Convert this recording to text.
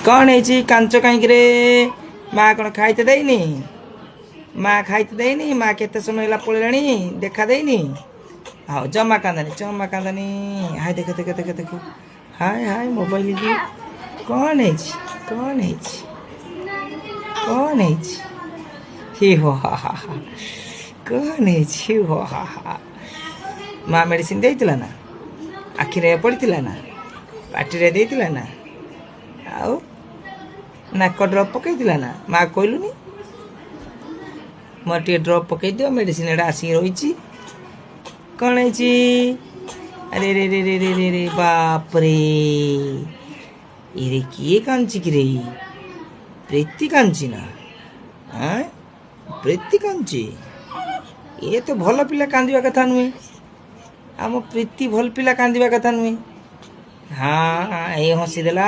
कौन है कांच कहीं माँ कौन खाईते देनी माँ खाईते देनी माँ केते समय है पड़े देखा देनी हाँ जमा कांदानी हाय देख देख देख देख हाय हाय मोबाइल की कौन है कौन है कौन है हि हो हा हा हा कौन है हि हो हा हा माँ मेडिसिन देइतिला ना आखिरे पड़ीला ना पार्टी देइतिला ना आउ नाक ड्रप पकईला ना माँ कहलुनी मोर टे ड्रप पकई दियो मेडिसिन एटा आसिक रही कौन है अरे रे रे रे रे रे रे बाप रे ये किए कांची कि रे प्रीति कांची ना हाँ प्रीति कांची ये तो भल पिला कांदिया कथा नुहे आम प्रीति भल पिला कांदिया कथा नुहे हाँ ये हसी देला